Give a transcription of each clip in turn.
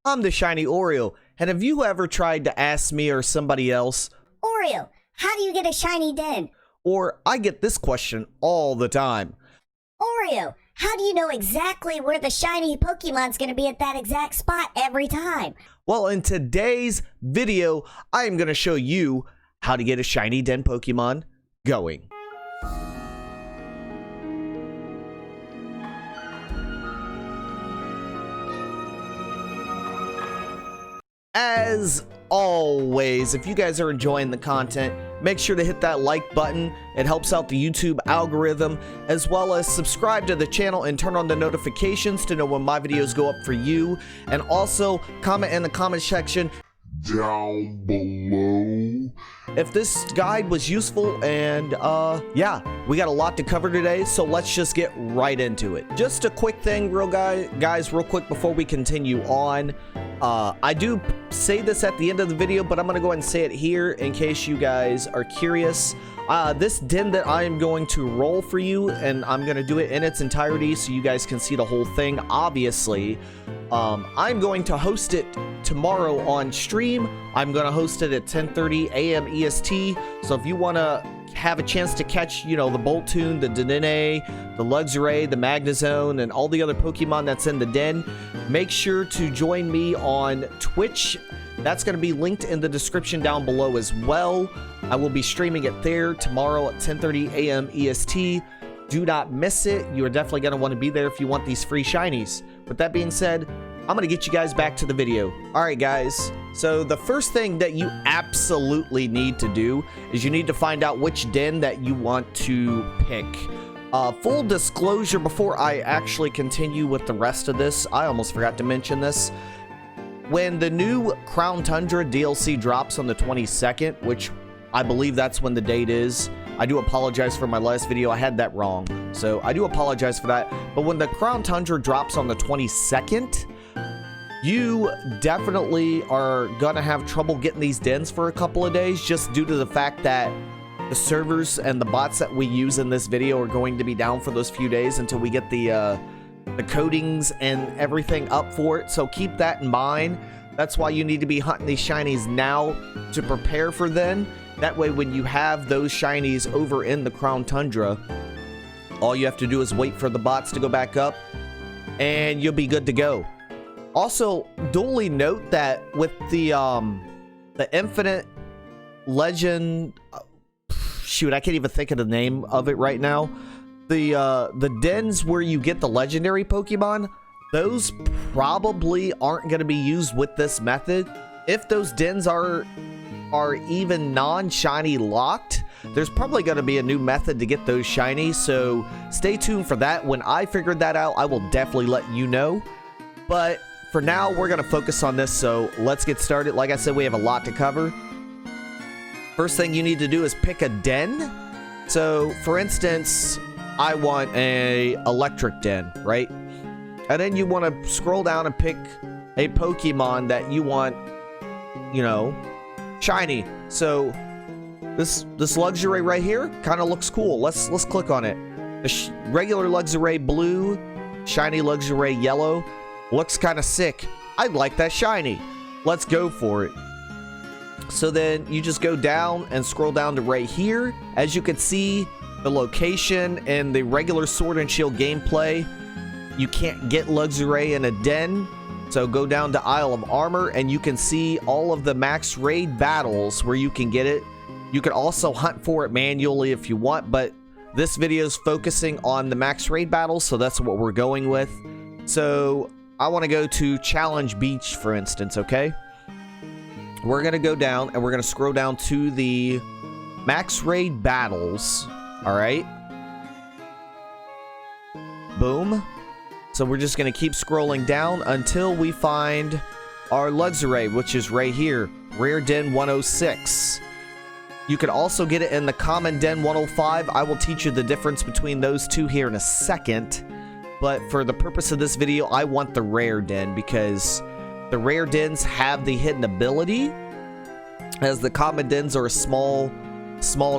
I'm the shiny Oreo, and have you ever tried to ask me or somebody else, Oreo, how do you get a shiny den? or I get this question all the time. Oreo, how do you know exactly where the shiny Pokemon's going to be at that exact spot every time? Well, in today's video, I am going to show you how to get a shiny den Pokemon going. As always, if you guys are enjoying the content, make sure to hit that like button. It helps out the YouTube algorithm, as well as subscribe to the channel and turn on the notifications to know when my videos go up for you. And also comment in the comment section down below if this guide was useful. And yeah, we got a lot to cover today, so let's just get right into it. Just a quick thing, guys, real quick before we continue on. I do say this at the end of the video, but I'm going to go ahead and say it here in case you guys are curious. This den that I am going to roll for you, and I'm going to do it in its entirety so you guys can see the whole thing, obviously. I'm going to host it tomorrow on stream. I'm going to host it at 10:30 a.m. EST. So if you want to have a chance to catch, you know, the Boltoon, the Dedenne, the Luxray, the Magnezone, and all the other Pokemon that's in the den, make sure to join me on Twitch. That's going to be linked in the description down below as well. I will be streaming it there tomorrow at 10:30 a.m. EST. Do not miss it. You are definitely going to want to be there if you want these free shinies. With that being said, I'm going to get you guys back to the video. All right, guys. So the first thing that you absolutely need to do is you need to find out which den that you want to pick. Full disclosure, before I actually continue with the rest of this, I almost forgot to mention this. When the new Crown Tundra DLC drops on the 22nd, which I believe that's when the date is, I do apologize for my last video. I had that wrong, so I do apologize for that. But when the Crown Tundra drops on the 22nd, you definitely are gonna have trouble getting these dens for a couple of days, just due to the fact that the servers and the bots that we use in this video are going to be down for those few days until we get the coatings and everything up for it. So keep that in mind. That's why you need to be hunting these shinies now to prepare for then. That way, when you have those shinies over in the Crown Tundra, all you have to do is wait for the bots to go back up and you'll be good to go. Also, duly note that with the Infinite Legend, shoot, I can't even think of the name of it right now. The dens where you get the legendary Pokemon, those probably aren't going to be used with this method. If those dens are even non-shiny locked, there's probably going to be a new method to get those shinies, so stay tuned for that. When I figured that out, I will definitely let you know. But for now, we're going to focus on this, so let's get started. Like I said, we have a lot to cover. First thing you need to do is pick a den. So, for instance, I want a electric den, right? And then you want to scroll down and pick a Pokemon that you want, you know, shiny. So this Luxray right here kind of looks cool. Let's click on it. The regular Luxray blue, shiny Luxray yellow looks kind of sick. I like that shiny. Let's go for it. So then you just go down and scroll down to right here. As you can see, the location and the regular Sword and Shield gameplay, you can't get Luxray in a den. So go down to Isle of Armor and you can see all of the max raid battles where you can get it. You can also hunt for it manually if you want, but this video is focusing on the max raid battles, so that's what we're going with. So I want to go to Challenge Beach, for instance, okay? We're going to go down and we're going to scroll down to the max raid battles, all right? Boom. So we're just going to keep scrolling down until we find our Luxray, which is right here, Rare Den 106. You can also get it in the Common Den 105. I will teach you the difference between those two here in a second. But for the purpose of this video, I want the Rare Den because the Rare Dens have the hidden ability, as the Common Dens are a small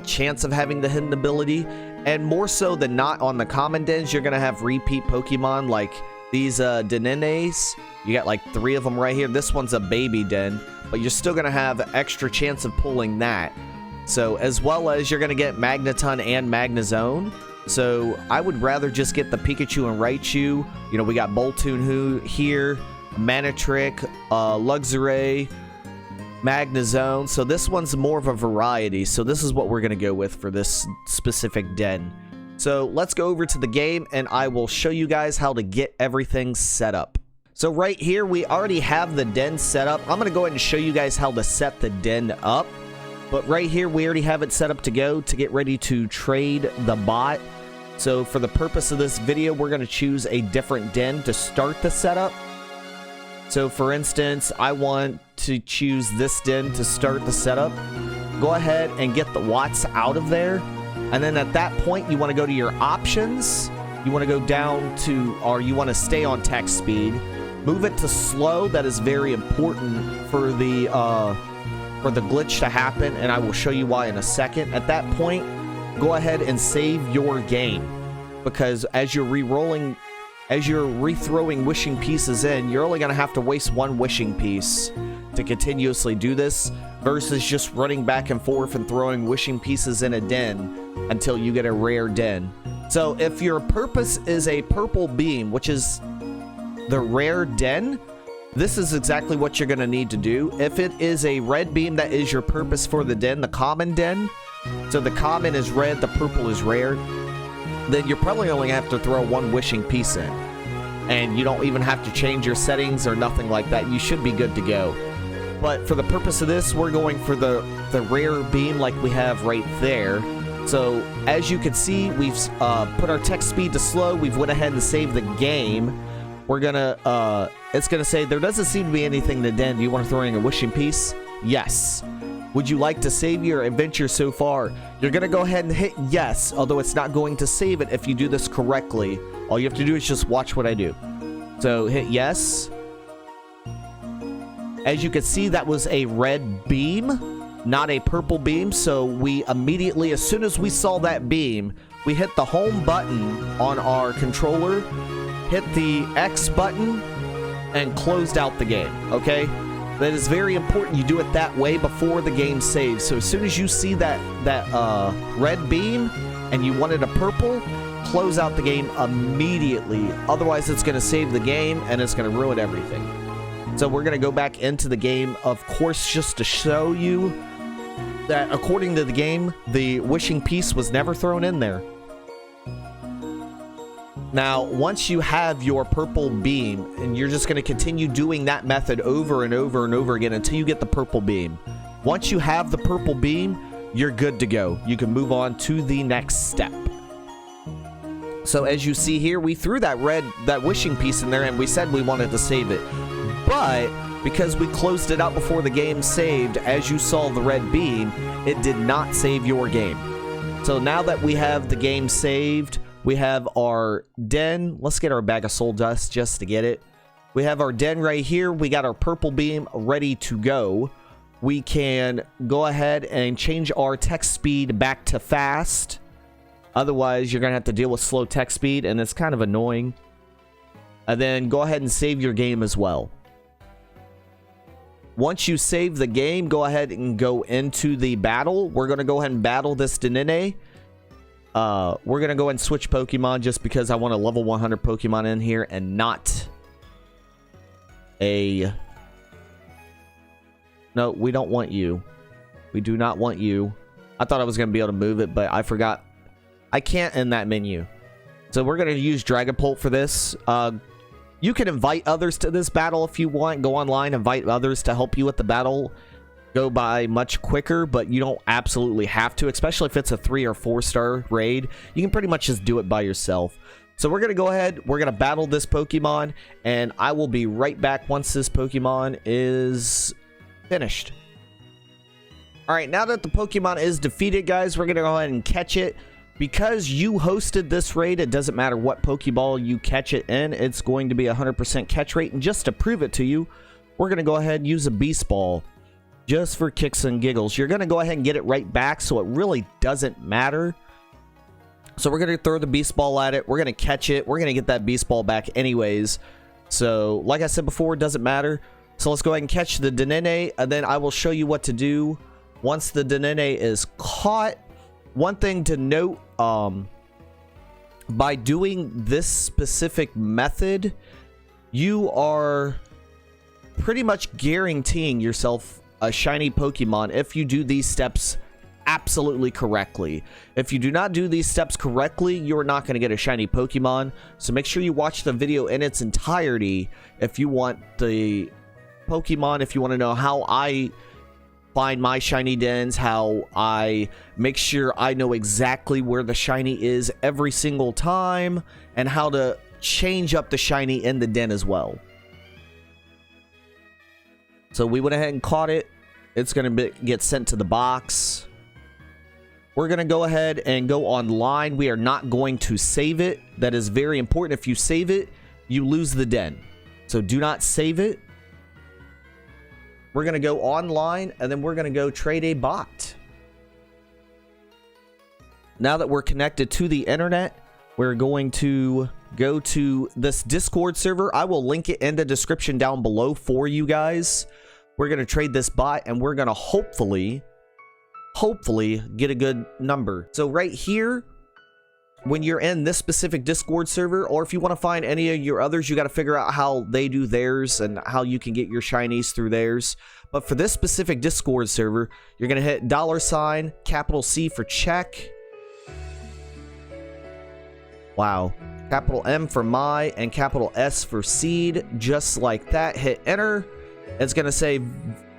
chance of having the hidden ability. And more so than not, on the Common Dens, you're going to have repeat Pokemon like these Denines. You got like 3 of them right here. This one's a baby den, but you're still going to have extra chance of pulling that. So as well as you're going to get Magneton and Magnezone. So I would rather just get the Pikachu and Raichu. You know, we got Boltund here, Manectric, Luxray, Magnezone. So this one's more of a variety. So this is what we're going to go with for this specific den. So let's go over to the game and I will show you guys how to get everything set up. So right here, we already have the den set up. I'm going to go ahead and show you guys how to set the den up. But right here, we already have it set up to go to get ready to trade the bot. So for the purpose of this video, we're going to choose a different den to start the setup. So for instance, I want to choose this den to start the setup. Go ahead and get the watts out of there. And then at that point, you want to go to your options. You want to go down to, or you want to stay on text speed. Move it to slow. That is very important for the glitch to happen, and I will show you why in a second. At that point, go ahead and save your game, because as you're re-rolling, as you're rethrowing wishing pieces in, you're only going to have to waste 1 wishing piece to continuously do this, versus just running back and forth and throwing wishing pieces in a den until you get a rare den. So if your purpose is a purple beam, which is the rare den, this is exactly what you're going to need to do. If it is a red beam that is your purpose for the den, the common den, so the common is red, the purple is rare, then you're probably only going to have to throw 1 wishing piece in. And you don't even have to change your settings or nothing like that. You should be good to go. But for the purpose of this, we're going for the rare beam like we have right there. So as you can see, we've put our text speed to slow. We've went ahead and saved the game. We're gonna, it's gonna say there doesn't seem to be anything in the den. Do you want to throw in a wishing piece? Yes. Would you like to save your adventure so far? You're gonna go ahead and hit yes, although it's not going to save it if you do this correctly. All you have to do is just watch what I do. So hit yes. As you can see, that was a red beam, not a purple beam. So we immediately, as soon as we saw that beam, we hit the home button on our controller, hit the X button, and closed out the game, okay? That is very important you do it that way before the game saves. So as soon as you see that red beam and you wanted a purple, close out the game immediately. Otherwise, it's going to save the game and it's going to ruin everything. So we're going to go back into the game, of course, just to show you that according to the game, the wishing piece was never thrown in there. Now, once you have your purple beam, and you're just going to continue doing that method over and over and over again until you get the purple beam. Once you have the purple beam, you're good to go. You can move on to the next step. So as you see here, we threw that wishing piece in there, and we said we wanted to save it. But because we closed it out before the game saved, as you saw the red beam, it did not save your game. So now that we have the game saved, we have our den. Let's get our bag of soul dust just to get it. We have our den right here. We got our purple beam ready to go. We can go ahead and change our text speed back to fast. Otherwise, you're going to have to deal with slow text speed, and it's kind of annoying. And then go ahead and save your game as well. Once you save the game, go ahead and go into the battle. We're going to go ahead and battle this Denine. We're going to go ahead and switch Pokemon just because I want a level 100 Pokemon in here and not a... No, we don't want you. We do not want you. I thought I was going to be able to move it, but I forgot. I can't in that menu. So we're going to use Dragapult for this. You can invite others to this battle if you want. Go online, invite others to help you with the battle. Go by much quicker, but you don't absolutely have to, especially if it's a 3 or 4 star raid. You can pretty much just do it by yourself. So we're going to go ahead, we're going to battle this Pokemon, and I will be right back once this Pokemon is finished. Alright, now that the Pokemon is defeated, guys, we're going to go ahead and catch it. Because you hosted this raid, it doesn't matter what Pokeball you catch it in, it's going to be 100% catch rate. And just to prove it to you, we're going to go ahead and use a Beast Ball. Just for kicks and giggles. You're going to go ahead and get it right back, so it really doesn't matter. So we're going to throw the beast ball at it. We're going to catch it. We're going to get that beast ball back anyways. So like I said before, it doesn't matter. So let's go ahead and catch the Denene, and then I will show you what to do once the Denene is caught. One thing to note, by doing this specific method, you are pretty much guaranteeing yourself a shiny Pokemon if you do these steps absolutely correctly. If you do not do these steps correctly, you're not going to get a shiny Pokemon. So make sure you watch the video in its entirety if you want the Pokemon, if you want to know how I find my shiny dens, how I make sure I know exactly where the shiny is every single time, and how to change up the shiny in the den as well. So we went ahead and caught it. It's going to get sent to the box. We're going to go ahead and go online. We are not going to save it. That is very important. If you save it, you lose the den. So do not save it. We're going to go online, and then we're going to go trade a bot. Now that we're connected to the internet, we're going to go to this Discord server. I will link it in the description down below for you guys. We're going to trade this bot, and we're going to hopefully get a good number. So right here, when you're in this specific Discord server, or if you want to find any of your others, you got to figure out how they do theirs and how you can get your shinies through theirs. But for this specific Discord server, you're going to hit $, capital C for check. Wow. Capital M for my, and capital S for seed. Just like that. Hit enter. It's going to say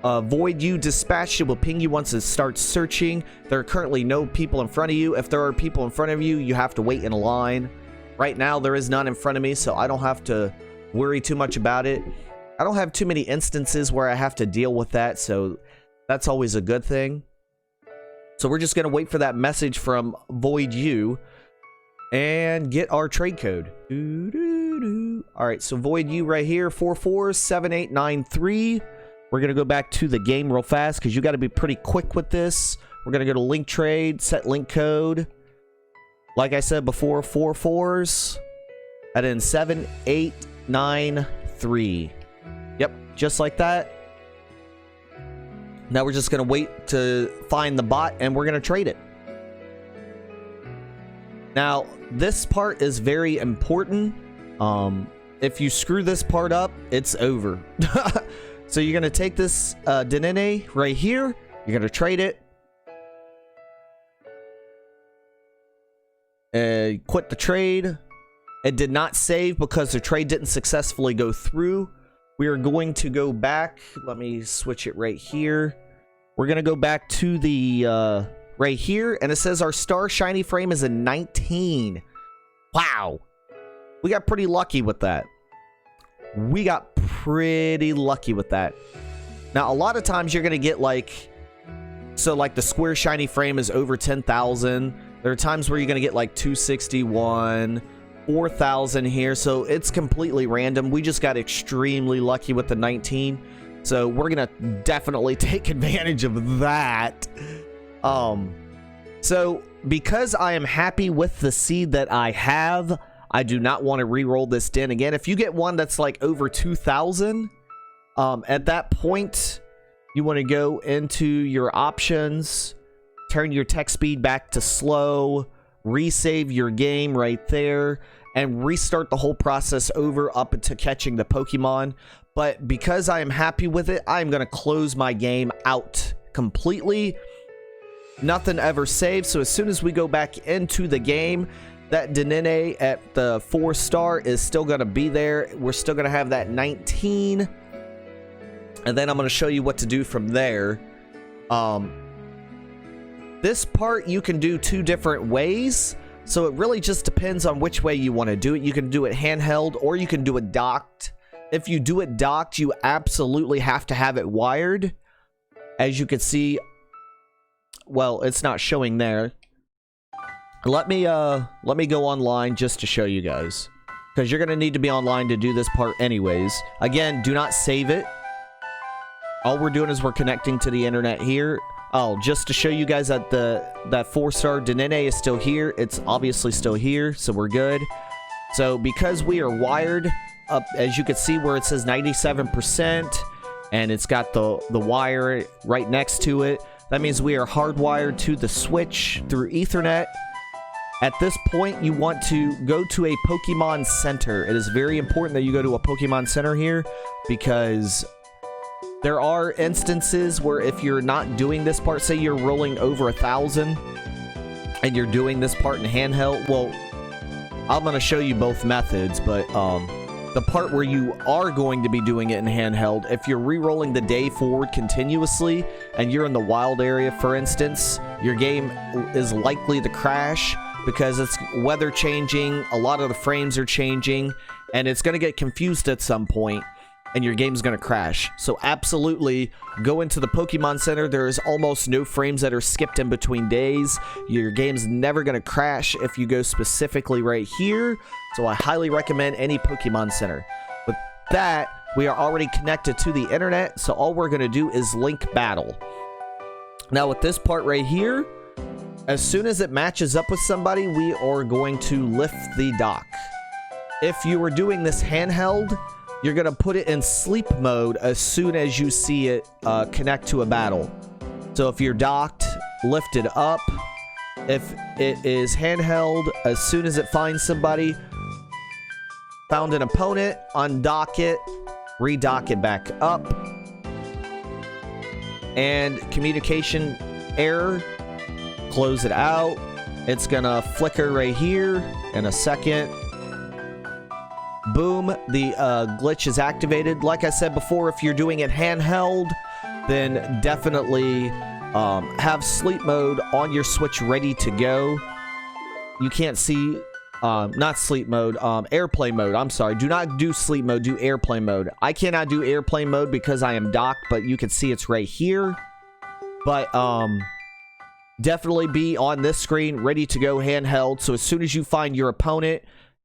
void you dispatched. It will ping you once it starts searching. There are currently no people in front of you. If there are people in front of you, you have to wait in a line. Right now, there is none in front of me, so I don't have to worry too much about it. I don't have too many instances where I have to deal with that, so that's always a good thing. So we're just going to wait for that message from void you and get our trade code. All right, so void you right here, 447893. We're going to go back to the game real fast because you got to be pretty quick with this. We're going to go to link trade, set link code. Like I said before, 4 4s. And then 7893. Yep, just like that. Now we're just going to wait to find the bot, and we're going to trade it. Now, this part is very important. If you screw this part up, it's over. So you're going to take this Denene right here. You're going to trade it. Quit the trade. It did not save because the trade didn't successfully go through. We are going to go back. Let me switch it right here. We're going to go back to the right here. And it says our star shiny frame is a 19. Wow. We got pretty lucky with that. We got pretty lucky with that. Now, a lot of times you're going to get like... So, like, the square shiny frame is over 10,000. There are times where you're going to get, like, 261, 4,000 here. So, it's completely random. We just got extremely lucky with the 19. So, we're going to definitely take advantage of that. So, because I am happy with the seed that I have... I do not want to re-roll this den again. If you get one that's like over 2,000, at that point, you want to go into your options, turn your text speed back to slow, resave your game right there, and restart the whole process over up to catching the Pokemon. But because I am happy with it, I'm going to close my game out completely. Nothing ever saved. So as soon as we go back into the game, that Denene at the 4-star is still going to be there. We're still going to have that 19. And then I'm going to show you what to do from there. This part you can do 2 different ways. So it really just depends on which way you want to do it. You can do it handheld or you can do it docked. If you do it docked, you absolutely have to have it wired. As you can see, well, it's not showing there. Let me go online just to show you guys, because you're gonna need to be online to do this part anyways. Again, do not save it. All we're doing is we're connecting to the internet here. Oh, just to show you guys that that 4-star Denene is still here. It's obviously still here, so we're good. So because we are wired up, as you can see where it says 97%, and it's got the wire right next to it, that means we are hardwired to the switch through Ethernet. At this point, you want to go to a Pokemon Center. It is very important that you go to a Pokemon Center here, because there are instances where if you're not doing this part, say you're rolling over 1,000 and you're doing this part in handheld, well, I'm going to show you both methods, but the part where you are going to be doing it in handheld, if you're re-rolling the day forward continuously and you're in the wild area, for instance, your game is likely to crash because it's weather changing, a lot of the frames are changing, and it's going to get confused at some point, and your game's going to crash. So absolutely go into the Pokemon Center. There's almost no frames that are skipped in between days. Your game's never going to crash if you go specifically right here. So I highly recommend any Pokemon Center. With that, we are already connected to the internet, so all we're going to do is link battle. Now with this part right here, as soon as it matches up with somebody, we are going to lift the dock. If you were doing this handheld, you're going to put it in sleep mode as soon as you see it connect to a battle. So if you're docked, lift it up. If it is handheld, as soon as it finds somebody, found an opponent, undock it, redock it back up. And communication error, close it out. It's going to flicker right here in a second. Boom, the glitch is activated. Like I said before, if you're doing it handheld, then definitely have sleep mode on your Switch ready to go. You can't see, not sleep mode, airplane mode. I'm sorry, do not do sleep mode, do airplane mode. I cannot do airplane mode because I am docked, but you can see it's right here. But definitely be on this screen ready to go handheld. So as soon as you find your opponent,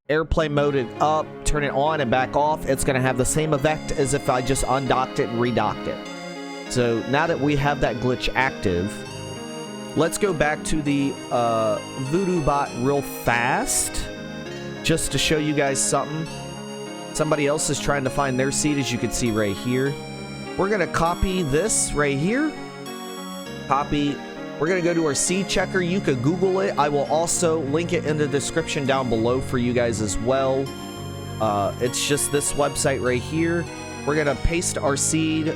airplane mode it up, turn it on and back off. It's going to have the same effect as if I just undocked it and redocked it. So now that we have that glitch active, let's go back to the Voodoo bot real fast, just to show you guys something. Somebody else is trying to find their seed, as you can see right here. We're going to copy this right here. Copy. We're going to go to our seed checker. You could Google it. I will also link it in the description down below for you guys as well. It's just this website right here. We're going to paste our seed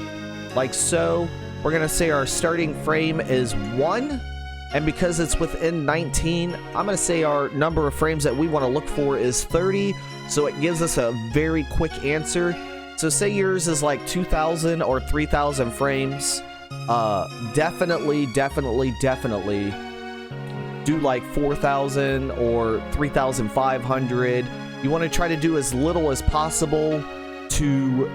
like so. We're going to say our starting frame is 1. And because it's within 19, I'm going to say our number of frames that we want to look for is 30. So it gives us a very quick answer. So say yours is like 2,000 or 3,000 frames. Definitely do like 4,000 or 3,500. You want to try to do as little as possible to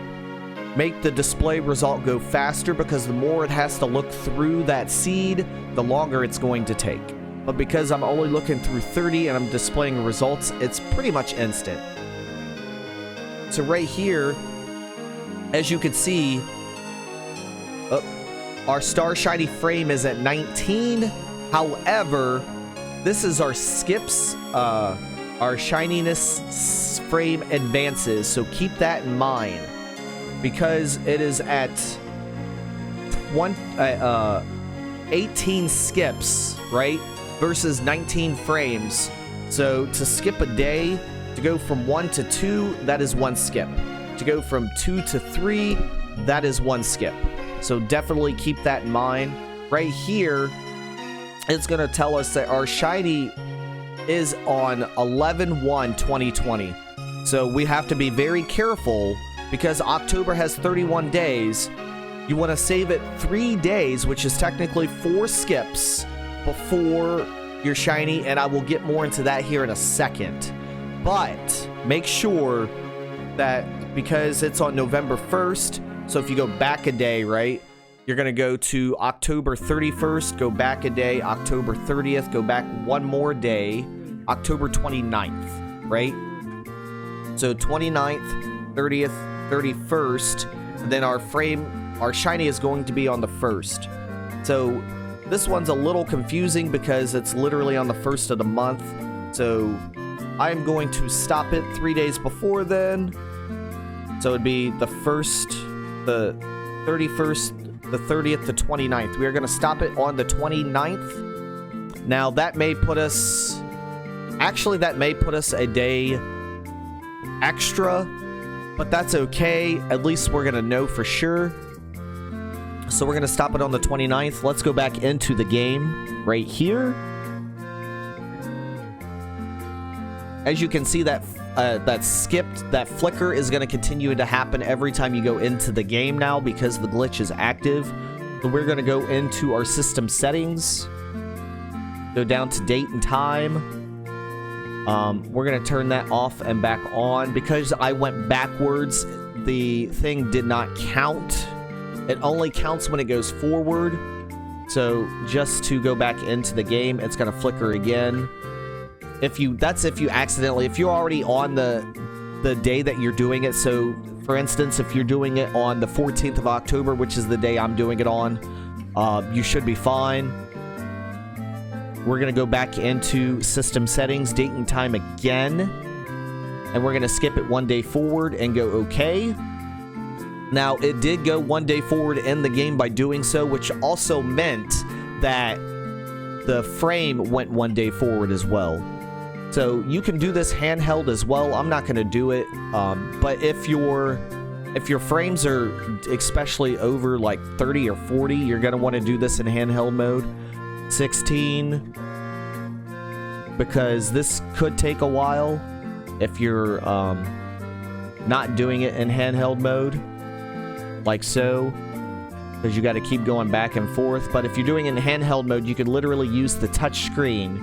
make the display result go faster, because the more it has to look through that seed, the longer it's going to take. But because I'm only looking through 30 and I'm displaying results, it's pretty much instant. So right here, as you can see, our Star Shiny frame is at 19. However, this is our skips. Our shininess frame advances. So keep that in mind, because it is at 18 skips, right? Versus 19 frames. So to skip a day, to go from 1 to 2, that is 1 skip. To go from 2 to 3, that is 1 skip. So definitely keep that in mind. Right here, it's going to tell us that our shiny is on 11/1/2020. So we have to be very careful, because October has 31 days. You want to save it 3 days, which is technically 4 skips before your shiny, and I will get more into that here in a second. But make sure that, because it's on November 1st, so if you go back a day, right, you're going to go to October 31st, go back a day, October 30th, go back one more day, October 29th, right? So 29th, 30th, 31st, and then our shiny is going to be on the 1st. So This one's a little confusing because it's literally on the 1st of the month. So I'm going to stop it 3 days before then. So it'd be the 1st, the 31st, the 30th, the 29th. We are going to stop it on the 29th. Now that may put us... Actually, that may put us a day extra, but that's okay. At least we're going to know for sure. So we're going to stop it on the 29th. Let's go back into the game right here. As you can see, that that flicker is going to continue to happen every time you go into the game now because the glitch is active. So we're going to go into our system settings, go down to date and time. We're going to turn that off and back on. Because I went backwards, the thing did not count. It only counts when it goes forward. So just to go back into the game, it's going to flicker again. If you're already on the day that you're doing it. So for instance, if you're doing it on the 14th of October, which is the day I'm doing it on, you should be fine. We're going to go back into system settings, date and time again. And we're going to skip it 1 day forward and go okay. Now, it did go 1 day forward in the game by doing so, which also meant that the frame went 1 day forward as well. So you can do this handheld as well. I'm not going to do it, but if your frames are especially over like 30 or 40, you're going to want to do this in handheld mode. 16, because this could take a while if you're not doing it in handheld mode. Like so, because you got to keep going back and forth. But if you're doing it in handheld mode, you can literally use the touch screen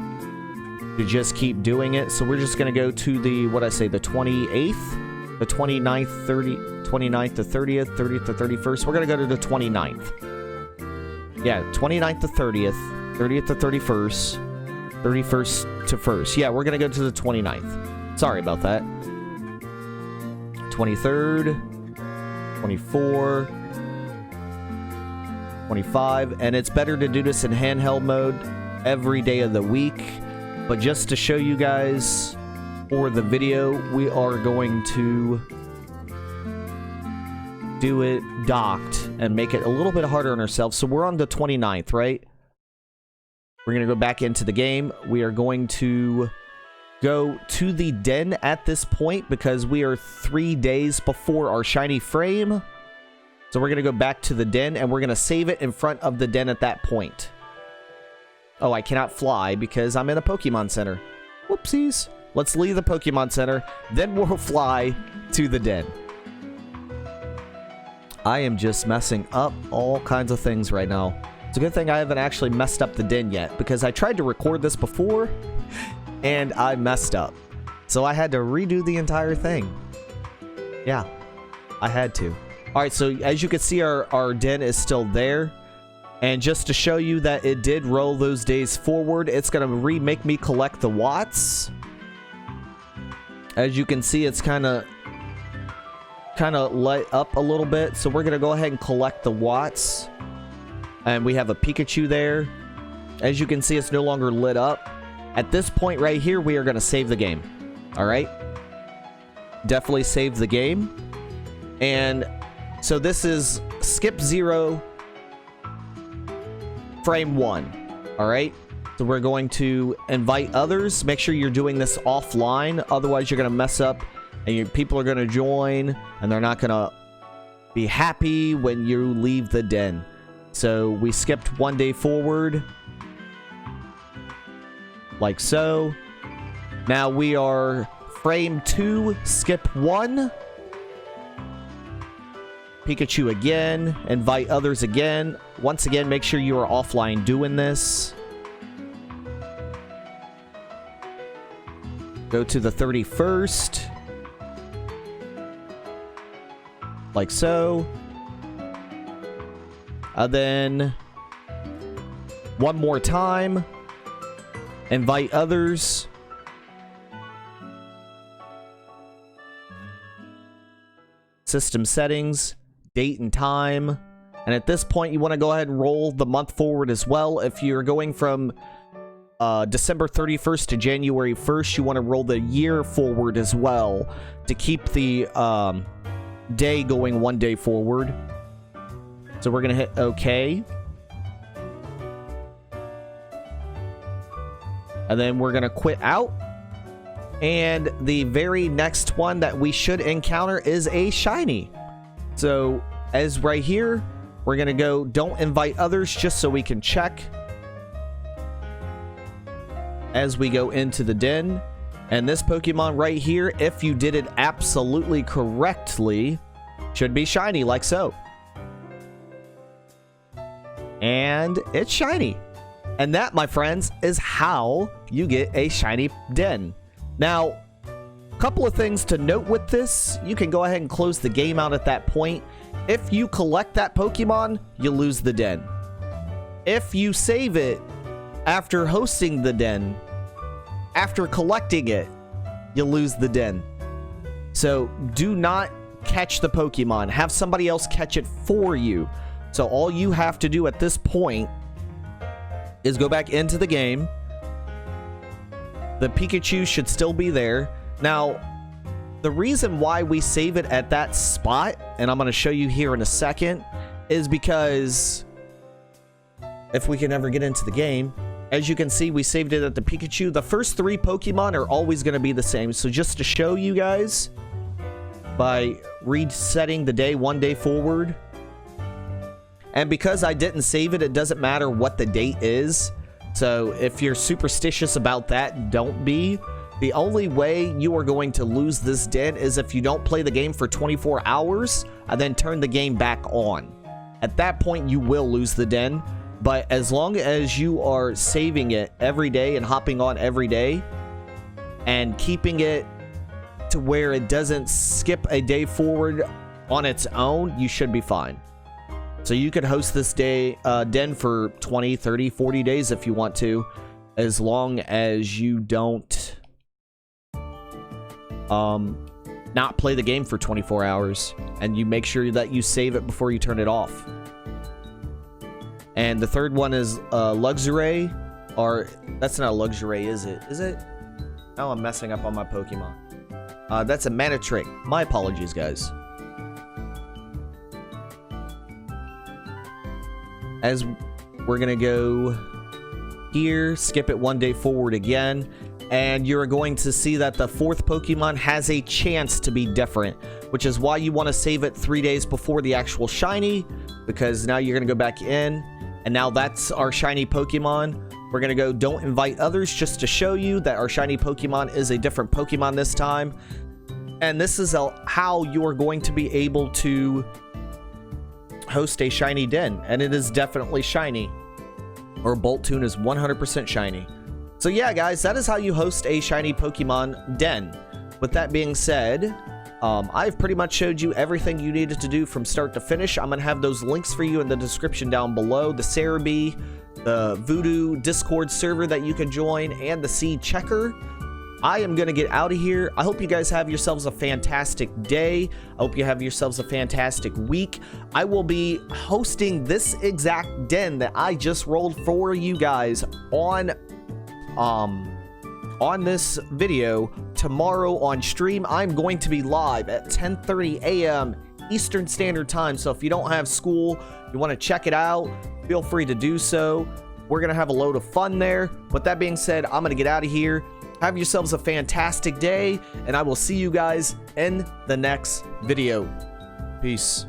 to just keep doing it. So we're just going to go to the, the 28th, the 29th, 29th to 30th, 30th to 31st. We're going to go to the 29th. Yeah, 29th to 30th, 30th to 31st, 31st to 1st. Yeah, we're going to go to the 29th. Sorry about that. 23rd. 24, 25, and it's better to do this in handheld mode every day of the week. But just to show you guys for the video, we are going to do it docked and make it a little bit harder on ourselves. So we're on the 29th, right? We're going to go back into the game. We are going to go to the den at this point because we are 3 days before our shiny frame. So we're going to go back to the den and we're going to save it in front of the den at that point. Oh, I cannot fly because I'm in a Pokemon Center. Whoopsies. Let's leave the Pokemon Center, then we'll fly to the den. I am just messing up all kinds of things right now. It's a good thing I haven't actually messed up the den yet because I tried to record this before and I messed up. So I had to redo the entire thing. Yeah, I had to. Alright, so as you can see, our den is still there. And just to show you that it did roll those days forward, it's going to make me collect the watts. As you can see, it's kind of light up a little bit. So we're going to go ahead and collect the watts. And we have a Pikachu there. As you can see, it's no longer lit up. At this point right here, we are going to save the game. Alright? Definitely save the game. And so this is skip 0, frame 1. Alright? So we're going to invite others. Make sure you're doing this offline. Otherwise, you're going to mess up. And people are going to join. And they're not going to be happy when you leave the den. So we skipped 1 day forward. Like so. Now we are frame 2, skip 1. Pikachu again. Invite others again. Once again, make sure you are offline doing this. Go to the 31st. Like so. And then one more time. Invite others. System settings. Date and time. And at this point, you want to go ahead and roll the month forward as well. If you're going from December 31st to January 1st, you want to roll the year forward as well to keep the day going 1 day forward. So we're going to hit OK. And then we're going to quit out. And the very next one that we should encounter is a shiny. So as right here, we're going to go don't invite others just so we can check as we go into the den. And this Pokemon right here, if you did it absolutely correctly, should be shiny like so. And it's shiny. And that, my friends, is how you get a shiny den. Now, a couple of things to note with this. You can go ahead and close the game out at that point. If you collect that Pokemon, you lose the den. If you save it after hosting the den, after collecting it, you lose the den. So do not catch the Pokemon. Have somebody else catch it for you. So all you have to do at this point is go back into the game. The Pikachu should still be there. Now, the reason why we save it at that spot, and I'm going to show you here in a second, is because if we can ever get into the game, as you can see, we saved it at the Pikachu. The first 3 Pokemon are always going to be the same. So just to show you guys, by resetting the day 1 day forward, and because I didn't save it, it doesn't matter what the date is. So if you're superstitious about that, don't be. The only way you are going to lose this den is if you don't play the game for 24 hours and then turn the game back on. At that point, you will lose the den. But as long as you are saving it every day and hopping on every day and keeping it to where it doesn't skip a day forward on its own, you should be fine. So you can host this day den for 20, 30, 40 days if you want to, as long as you don't not play the game for 24 hours and you make sure that you save it before you turn it off. And the third one is Luxury, or that's not a Luxury, is it? Is it? Oh, I'm messing up on my Pokemon. That's a Manitrick. My apologies, guys. As we're gonna go here, skip it 1 day forward again, and you're going to see that the 4th Pokemon has a chance to be different, which is why you want to save it 3 days before the actual shiny, because now you're gonna go back in, and now that's our shiny Pokemon. We're gonna go don't invite others just to show you that our shiny Pokemon is a different Pokemon this time. And this is how you are going to be able to host a shiny den, and it is definitely shiny. Or Bolttoon is 100% shiny. So yeah, guys, that is how you host a shiny Pokemon den. With that being said, I've pretty much showed you everything you needed to do from start to finish. I'm gonna have those links for you in the description down below. The Cerebi, the Voodoo Discord server that you can join, and the Seed Checker. I am going to get out of here. I hope you guys have yourselves a fantastic day. I hope you have yourselves a fantastic week. I will be hosting this exact den that I just rolled for you guys on this video tomorrow on stream. I'm going to be live at 10:30 a.m. Eastern Standard Time. So if you don't have school, you want to check it out, feel free to do so. We're going to have a load of fun there. With that being said, I'm going to get out of here. Have yourselves a fantastic day, and I will see you guys in the next video. Peace.